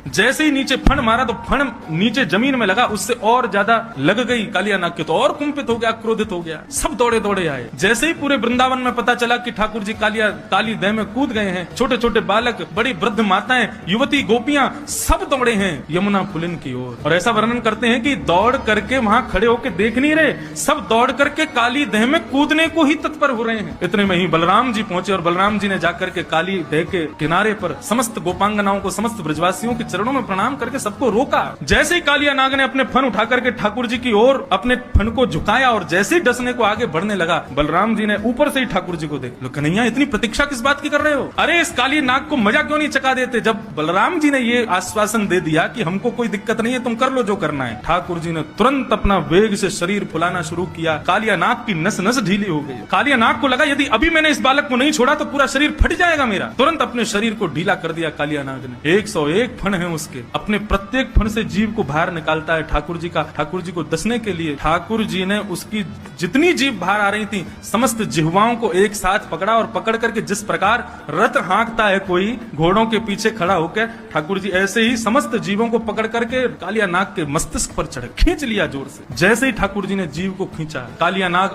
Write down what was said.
जैसे ही नीचे फण मारा तो फण नीचे जमीन में लगा, उससे और ज्यादा लग गई कालिया नाग के, तो और कुंपित हो गया, क्रोधित हो गया। सब दौड़े दौड़े आए। जैसे ही पूरे वृंदावन में पता चला कि ठाकुर जी काली देह में कूद गए हैं, छोटे छोटे बालक, बड़ी वृद्ध माताएं, युवती, गोपियां सब दौड़े हैं यमुना पुलिन की ओर। और ऐसा वर्णन करते हैं कि दौड़ करके वहां खड़े होकर देख नहीं रहे, सब दौड़ करके काली देह में कूदने को ही तत्पर हो रहे हैं। इतने में ही बलराम जी पहुंचे और बलराम जी ने जाकर के काली देह के किनारे पर समस्त गोपांगनाओं को, समस्त ब्रजवासियों के चरणों में प्रणाम करके सबको रोका। जैसे ही कालिया नाग ने अपने फन उठा करके ठाकुर जी की ओर अपने फन को झुकाया और जैसे ही डसने को आगे बढ़ने लगा, बलराम जी ने ऊपर से ही ठाकुर जी को देख लो, कन्हैया इतनी प्रतीक्षा किस बात की कर रहे हो? अरे इस काली नाग को मजा क्यों नहीं चका देते? जब बलराम जी ने ये आश्वासन दे दिया कि हमको कोई दिक्कत नहीं है, तुम कर लो जो करना है, ठाकुर जी ने तुरंत अपना वेग से शरीर फुलाना शुरू किया। कालिया नाग की नस नस ढीली हो गई। कालिया नाग को लगा यदि अभी मैंने इस बालक को नहीं छोड़ा तो पूरा शरीर फट जाएगा मेरा। तुरंत अपने शरीर को ढीला कर दिया कालिया नाग ने। 101 फण है उसके, अपने प्रत्येक फण से जीव को बाहर निकालता है ठाकुर जी का, ठाकुर जी को दसने के लिए। ठाकुर जी ने उसकी जितनी जीव बाहर आ रही थी समस्त जिह्वाओं को एक साथ पकड़ा और पकड़ करके जिस प्रकार रथ हाँकता है कोई घोड़ों के पीछे खड़ा होकर, ठाकुर जी ऐसे ही समस्त जीवों को पकड़ करके कालिया नाग के मस्तिष्क पर चढ़े, खींच लिया जोर से। जैसे ही ठाकुर जी ने जीव को खींचा, कालिया नाग